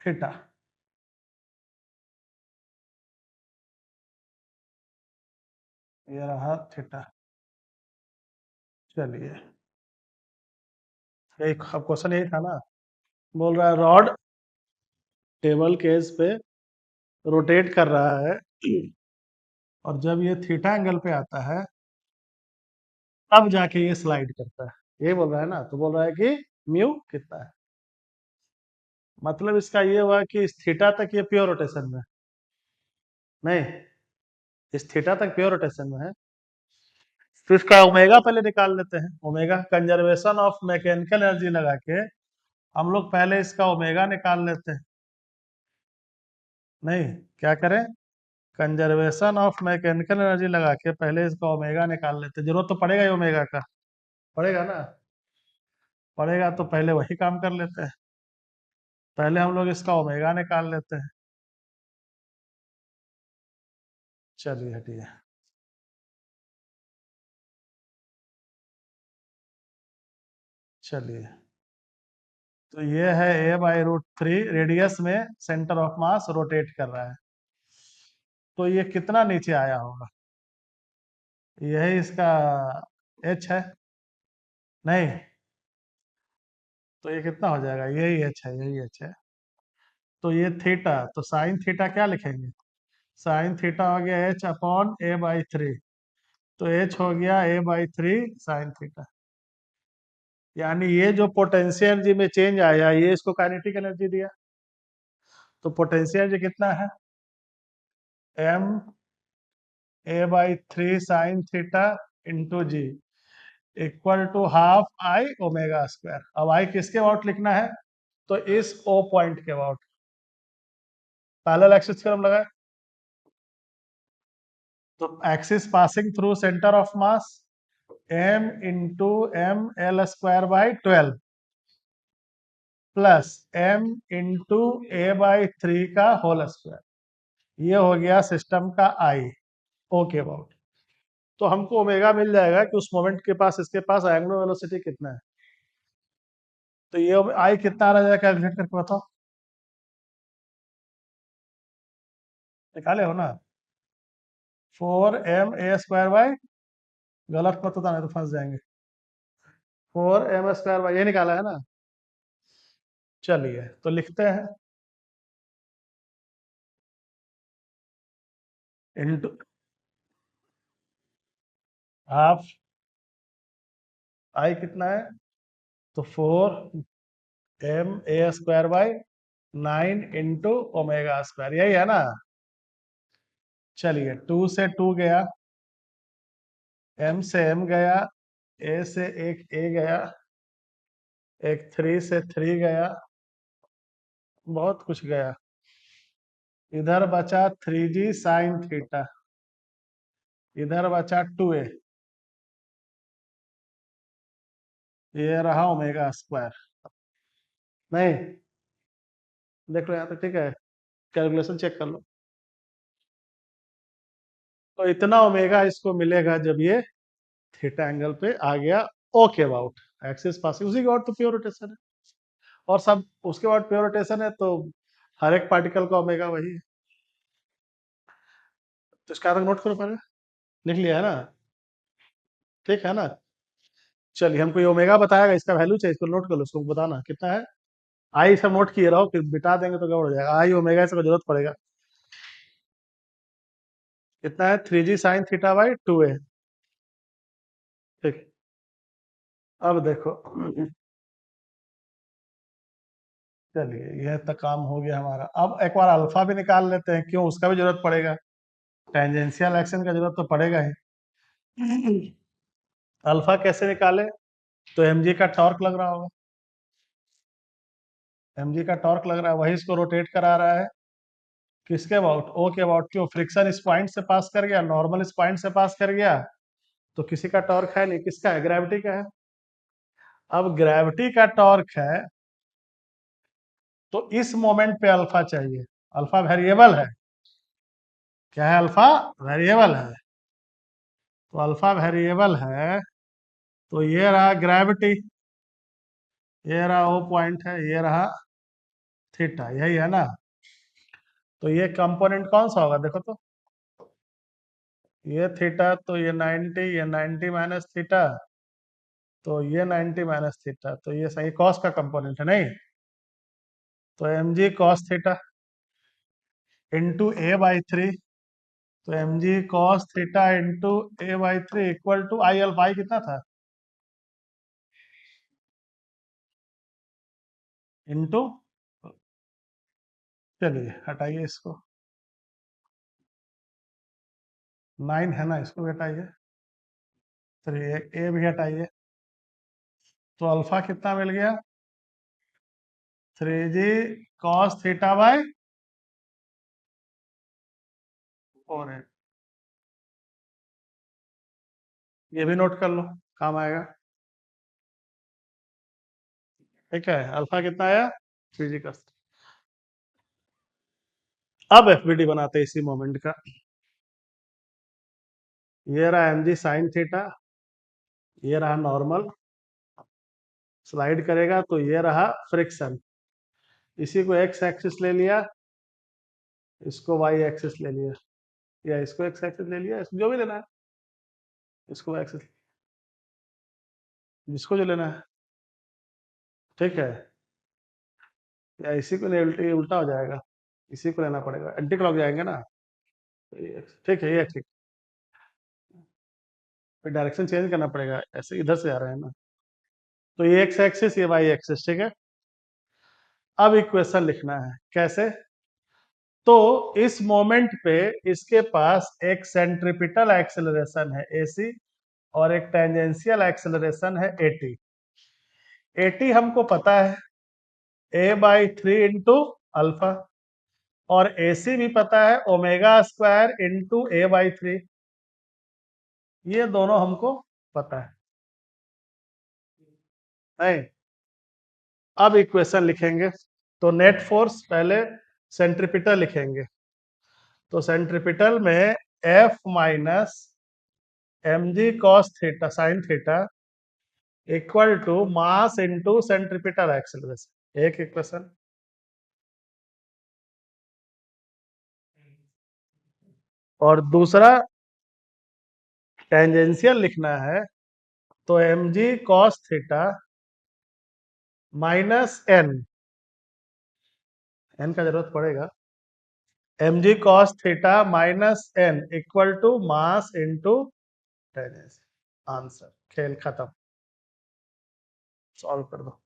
Theta, ये रहा theta. चलिए, यही अब क्वेश्चन यही था ना। बोल रहा है रॉड टेबल के एज पे रोटेट कर रहा है और जब ये थीटा एंगल पे आता है तब जाके ये स्लाइड करता है, ये बोल रहा है ना। तो बोल रहा है कि म्यू कितना है। मतलब इसका ये हुआ कि इस थीटा तक ये प्योर रोटेशन में है। नहीं, इस थीटा तक प्योर रोटेशन में है। तो इसका ओमेगा पहले निकाल लेते हैं। Omega conservation of mechanical energy लगा के हम लोग पहले इसका ओमेगा निकाल लेते हैं। नहीं, क्या करें, कंजर्वेशन ऑफ मैकेनिकल एनर्जी लगा के पहले इसका ओमेगा निकाल लेते हैं। जरूरत तो पड़ेगा ही ओमेगा का, पड़ेगा ना। पड़ेगा तो पहले वही काम कर लेते हैं। पहले हम लोग इसका ओमेगा निकाल लेते हैं। चलिए हटिए। चलिए, तो ये है a/√3 रेडियस में सेंटर ऑफ मास रोटेट कर रहा है। तो ये कितना नीचे आया होगा, यही इसका h है। नहीं, तो ये कितना हो जाएगा, यही h है, यही h है। तो ये थीटा, तो साइन थीटा क्या लिखेंगे, साइन थीटा हो गया h/a/3। तो h हो गया a/3 साइन थीटा। यानी ये जो पोटेंशियल एनर्जी में चेंज आया ये इसको काइनेटिक एनर्जी दिया। तो पोटेंशियल एनर्जी कितना है, m a/3 sine theta into G equal to half I omega square. अब आई किसके अबाउट लिखना है, तो इस ओ पॉइंट के अबाउट। पैरेलल एक्सिस थ्योरम लगाए, तो axis passing through centre of mass m into M L square by 12 plus m into a/3 का होल स्क्वायर। ये हो गया सिस्टम का आई, ओ के अबाउट। तो हमको ओमेगा मिल जाएगा कि उस मोमेंट के पास इसके पास एंगुलर वेलोसिटी कितना है। तो ये आई कितना आ रहा है कैलकुलेट करके बताओ, निकाले हो ना। 4ma² गलत मत बताना, तो फंस जाएंगे। 4m² ये निकाला है ना। चलिए तो लिखते हैं इंटू हाफ आई कितना है, तो 4ma² 9 इंटू ओमेगा स्क्वायर, यही है ना। चलिए 2 से 2 गया, m से m गया, a से एक a गया, एक 3 से 3 गया, बहुत कुछ गया। इधर बचा 3g साइन थीटा, इधर बचा 2a, ये रहा ओमेगा स्क्वायर। नहीं, देख लो यहाँ तक ठीक है, कैलकुलेशन चेक कर लो। तो इतना ओमेगा इसको मिलेगा जब ये थीटा एंगल पे आ गया ओ के अबाउट, एक्सिस पासिंग उसी के अबाउट, तो प्योर रोटेशन है। और सब उसके बाद प्योर रोटेशन है, तो हर एक पार्टिकल का ओमेगा वही है। तो इसका तक नोट करो पहले, लिख लिया है ना, ठीक है ना। चलिए हमको ये ओमेगा बताएगा, इसका वैल्यू चाहिए, इसको नोट कर लो, इसको बताना कितना है। आई सब नोट किए रहो, फिर बिटा देंगे तो गड़बड़ हो जाएगा। आई ओमेगा इसका जरूरत पड़ेगा। कितना है, 3g sine theta by 2a। ठीक, अब देखो, चलिए यह तक काम हो गया हमारा। अब एक बार अल्फा भी निकाल लेते हैं, क्यों, उसका भी जरूरत पड़ेगा। टेंजेंशियल एक्शन का जरूरत तो पड़ेगा ही। अल्फा कैसे निकाले, तो mg का टॉर्क लग रहा होगा, mg का टॉर्क लग रहा है, वही इसको रोटेट करा रहा है। किसके अबाउट, ओ के अबाउट। क्यों, फ्रिक्शन इस पॉइंट से पास कर गया, नॉर्मल इस पॉइंट से पास कर गया, तो किसी का टॉर्क है नहीं, किसका है, ग्रेविटी का है। अब ग्रेविटी का टॉर्क है, तो इस मोमेंट पे अल्फा चाहिए। अल्फा वेरिएबल है, क्या है, अल्फा वेरिएबल है। तो अल्फा वेरिएबल है, तो ये रहा ग्रेविटी, ये रहा ओ पॉइंट है, ये रहा थीटा, यही है ना। तो ये कंपोनेंट कौन सा होगा देखो तो, ये थीटा, तो ये 90, ये 90 माइनस थीटा, तो ये 90 माइनस थीटा, तो ये सही कॉस का कंपोनेंट है नहीं। तो M G cos theta into A by three, तो M G cos theta into A by three equal to I alpha. I कितना था, इंटू, चलिए हटाइए इसको, 9 है ना, इसको भी हटाइए, फिर ए भी हटाइए, तो अल्फा कितना मिल गया, 3g कॉस थीटा बाय 4 है। ये भी नोट कर लो, काम आएगा। ठीक है, अल्फा कितना आया, 3g का। अब एफबीडी बनाते हैं इसी मोमेंट का। ये रहा एम जी साइन थीटा, ये रहा नॉर्मल, स्लाइड करेगा तो ये रहा फ्रिक्शन। इसी को एक्स एक्सिस ले लिया, इसको वाई एक्सिस ले लिया, या इसको एक्स एक्सिस ले लिया, इसको जो भी लेना है, इसको एक्सिस, जिसको जो लेना है। ठीक है, या इसी को ले, उल्टी उल्टा हो जाएगा, इसी को लेना पड़ेगा, एंटी क्लॉक जाएंगे ना। तो ठीक है, ये ठीक, फिर डायरेक्शन चेंज करना पड़ेगा, ऐसे इधर से आ रहे हैं ना। तो ये एक्स एक्सिस, ये वाई एक्सिस, ठीक है। अब इक्वेशन लिखना है कैसे, तो इस मोमेंट पे इसके पास एक सेंट्रिपिटल एक्सेलरेशन है एसी, और एक टेंजेंशियल एक्सेलरेशन है एटी। एटी हमको पता है, ए बाई थ्री इंटू अल्फा, और एसी भी पता है, omega square into A by three. ये दोनों हमको पता है नहीं। अब इक्वेशन लिखेंगे, तो नेट फोर्स पहले सेंट्रिपिटल लिखेंगे, तो सेंट्रिपिटल में F minus M G cos theta sine theta equal to mass into centripetal acceleration, एक इक्वेशन। और दूसरा टेंजेंशियल लिखना है, तो M G cos theta minus N का जरूरत पड़ेगा, M G cos theta minus N equal to mass into tangential. Answer, खेल खत्म, सॉल्व कर दो।